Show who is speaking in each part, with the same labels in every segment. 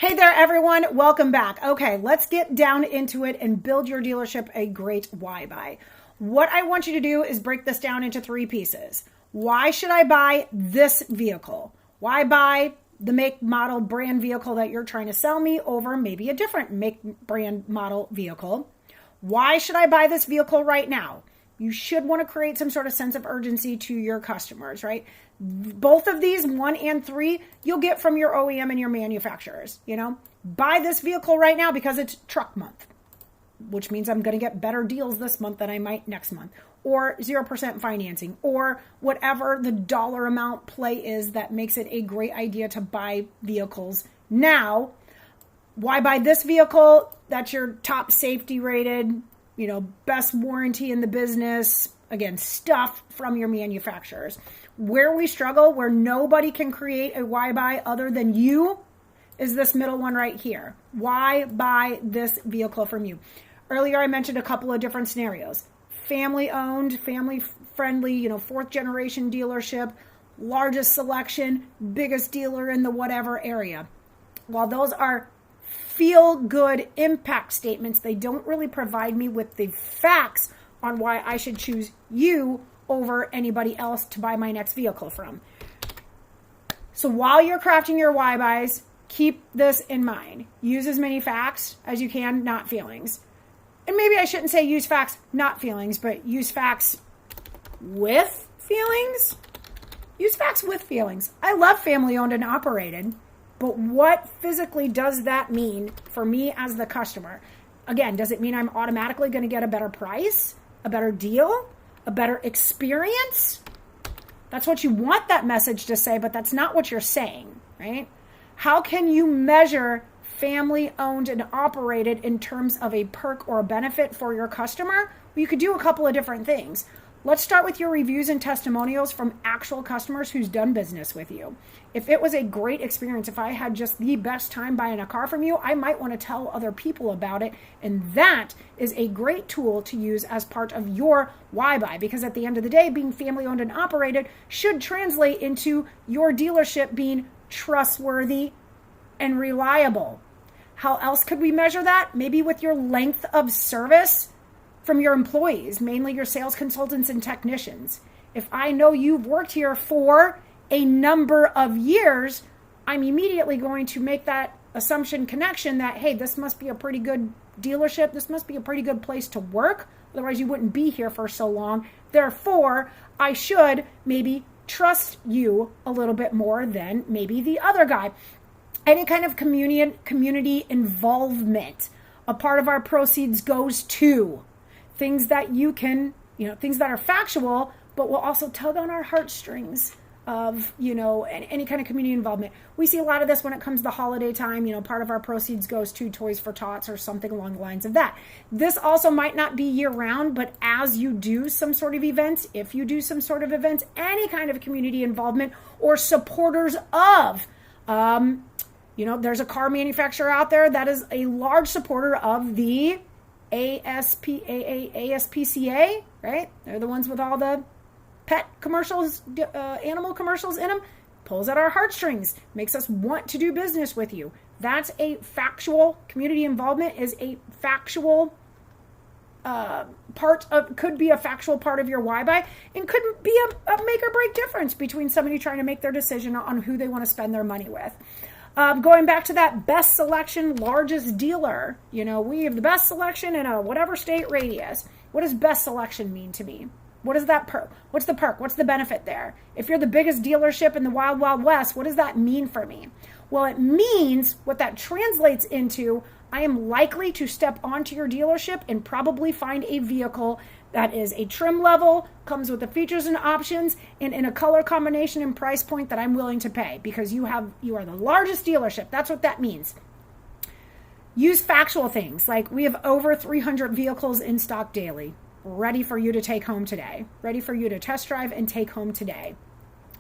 Speaker 1: Hey there, everyone. Welcome back. Okay, let's get down into it and build your dealership a great why buy. What I want you to do is break this down into three pieces. Why should I buy this vehicle? Why buy the make, model, brand vehicle that you're trying to sell me over maybe a different make, brand, model vehicle? Why should I buy this vehicle right now? You should want to create some sort of sense of urgency to your customers, right? Both of these, 1 and 3, you'll get from your OEM and your manufacturers. Buy this vehicle right now because it's truck month, which means I'm going to get better deals this month than I might next month, or 0% financing, or whatever the dollar amount play is that makes it a great idea to buy vehicles now. Why buy this vehicle? That's your top safety rated, best warranty in the business. Again, stuff from your manufacturers. Where we struggle, where nobody can create a why buy other than you, is this middle one right here. Why buy this vehicle from you? Earlier, I mentioned a couple of different scenarios. Family owned, family friendly, 4th generation dealership, largest selection, biggest dealer in the whatever area. While those are feel good impact statements, they don't really provide me with the facts on why I should choose you over anybody else to buy my next vehicle from. So while you're crafting your why buys, keep this in mind. Use as many facts as you can, not feelings. And maybe I shouldn't say use facts, not feelings, but use facts with feelings. Use facts with feelings. I love family owned and operated, but what physically does that mean for me as the customer? Again, does it mean I'm automatically going to get a better price, a better deal, a better experience? That's what you want that message to say, but that's not what you're saying, right? How can you measure family owned and operated in terms of a perk or a benefit for your customer? Well, you could do a couple of different things. Let's start with your reviews and testimonials from actual customers who's done business with you. If it was a great experience, if I had just the best time buying a car from you, I might want to tell other people about it. And that is a great tool to use as part of your why buy, because at the end of the day, being family owned and operated should translate into your dealership being trustworthy and reliable. How else could we measure that? Maybe with your length of service from your employees, mainly your sales consultants and technicians. If I know you've worked here for a number of years, I'm immediately going to make that assumption connection that, hey, this must be a pretty good dealership. This must be a pretty good place to work. Otherwise, you wouldn't be here for so long. Therefore, I should maybe trust you a little bit more than maybe the other guy. Any kind of community involvement. A part of our proceeds goes to things that you can, things that are factual, but will also tug on our heartstrings of, any kind of community involvement. We see a lot of this when it comes to holiday time. Part of our proceeds goes to Toys for Tots or something along the lines of that. This also might not be year round, but as you do some sort of events, if you do some sort of events, any kind of community involvement or supporters of, there's a car manufacturer out there that is a large supporter of the ASPCA, right? They're the ones with all the pet commercials, animal commercials in them. Pulls at our heartstrings, makes us want to do business with you. That's a factual, community involvement is a factual could be a factual part of your why buy, and could be a make or break difference between somebody trying to make their decision on who they want to spend their money with. Going back to that best selection, largest dealer, we have the best selection in a whatever state radius. What does best selection mean to me? What is that perk? What's the perk? What's the benefit there? If you're the biggest dealership in the wild, wild west, what does that mean for me? Well, it means what that translates into, I am likely to step onto your dealership and probably find a vehicle that is a trim level, comes with the features and options, and in a color combination and price point that I'm willing to pay, because you are the largest dealership. That's what that means. Use factual things like we have over 300 vehicles in stock daily, ready for you to take home today, ready for you to test drive and take home today.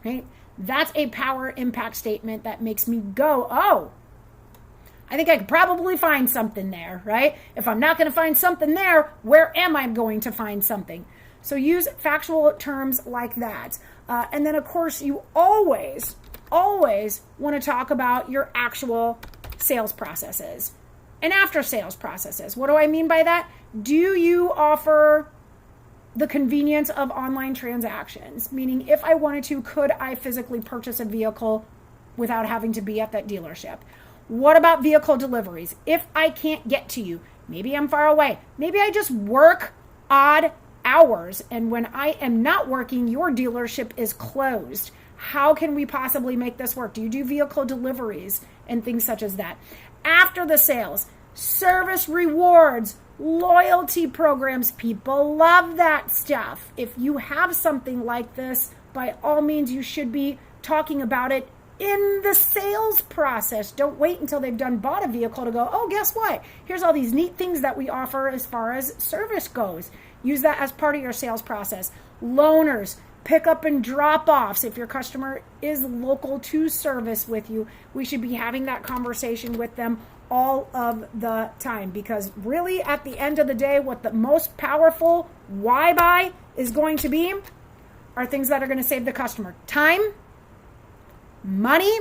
Speaker 1: Right? That's a power impact statement that makes me go, oh, I think I could probably find something there, right? If I'm not going to find something there, where am I going to find something? So use factual terms like that. And then, of course, you always want to talk about your actual sales processes and after sales processes. What do I mean by that? Do you offer the convenience of online transactions? Meaning, if I wanted to, could I physically purchase a vehicle without having to be at that dealership? What about vehicle deliveries? If I can't get to you, maybe I'm far away, maybe I just work odd hours, and when I am not working, your dealership is closed. How can we possibly make this work? Do you do vehicle deliveries and things such as that? After the sales, service rewards, loyalty programs. People love that stuff. If you have something like this, by all means, you should be talking about it in the sales process. Don't wait until they've bought a vehicle to go, oh, guess what? Here's all these neat things that we offer as far as service goes. Use that as part of your sales process. Loaners, pick up and drop offs. If your customer is local to service with you, we should be having that conversation with them all of the time, because really at the end of the day, what the most powerful why buy is going to be are things that are going to save the customer time, money,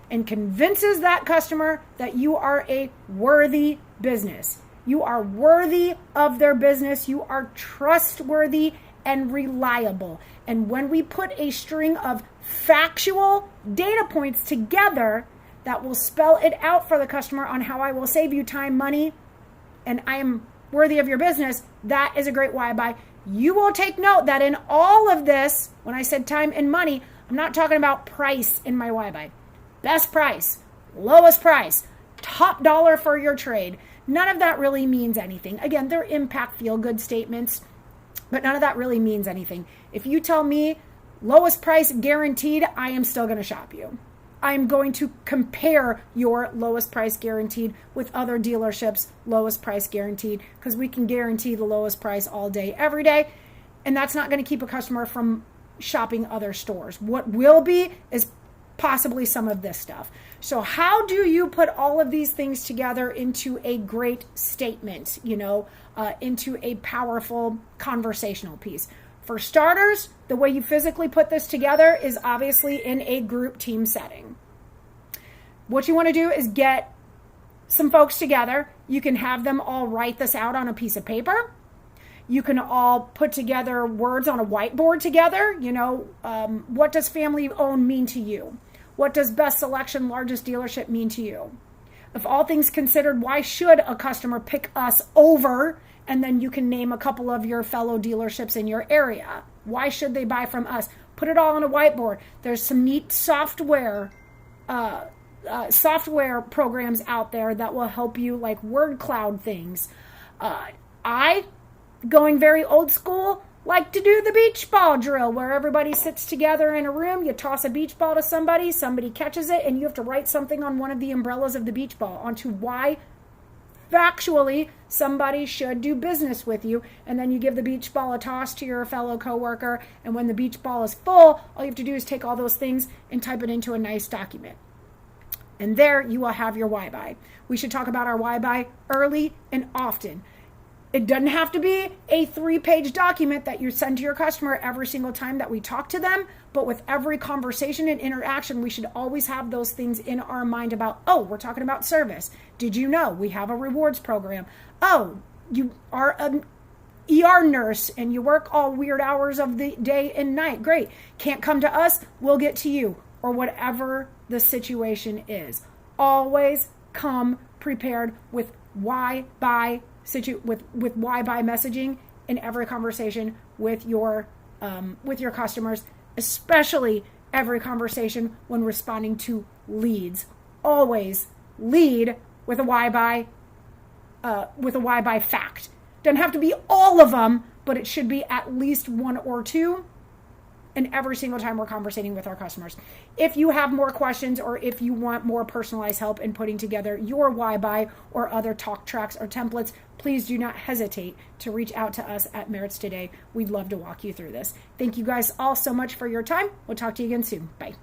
Speaker 1: and convinces that customer that you are a worthy business. You are worthy of their business. You are trustworthy and reliable. And when we put a string of factual data points together that will spell it out for the customer on how I will save you time, money, and I am worthy of your business, that is a great why buy. You will take note that in all of this, when I said time and money, I'm not talking about price in my why buy. Best price, lowest price, top dollar for your trade. None of that really means anything. Again, they're impact feel-good statements, but none of that really means anything. If you tell me lowest price guaranteed, I am still going to shop you. I'm going to compare your lowest price guaranteed with other dealerships' lowest price guaranteed, because we can guarantee the lowest price all day, every day. And that's not going to keep a customer from shopping other stores. What will be is possibly some of this stuff. So how do you put all of these things together into a great statement, into a powerful conversational piece? For starters, the way you physically put this together is obviously in a group team setting. What you want to do is get some folks together. You can have them all write this out on a piece of paper. You can all put together words on a whiteboard together. What does family owned mean to you? What does best selection, largest dealership mean to you? If all things considered, why should a customer pick us over? And then you can name a couple of your fellow dealerships in your area. Why should they buy from us? Put it all on a whiteboard. There's some neat software programs out there that will help you, like word cloud things. I, going very old school, like to do the beach ball drill, where everybody sits together in a room. You toss a beach ball to somebody catches it, and you have to write something on one of the umbrellas of the beach ball onto why factually somebody should do business with you. And then you give the beach ball a toss to your fellow coworker, and when the beach ball is full, all you have to do is take all those things and type it into a nice document. And there you will have your why buy. We should talk about our why buy early and often. It doesn't have to be a 3-page document that you send to your customer every single time that we talk to them, but with every conversation and interaction, we should always have those things in our mind about, oh, we're talking about service. Did you know we have a rewards program? Oh, you are an ER nurse and you work all weird hours of the day and night. Great. Can't come to us, we'll get to you, or whatever the situation is. Always come prepared with why buy with why buy messaging in every conversation with your customers, especially every conversation when responding to leads. Always lead with a why buy fact. Doesn't have to be all of them, but it should be at least one or two. And every single time we're conversating with our customers. If you have more questions, or if you want more personalized help in putting together your why buy or other talk tracks or templates, please do not hesitate to reach out to us at Merits Today. We'd love to walk you through this. Thank you guys all so much for your time. We'll talk to you again soon. Bye.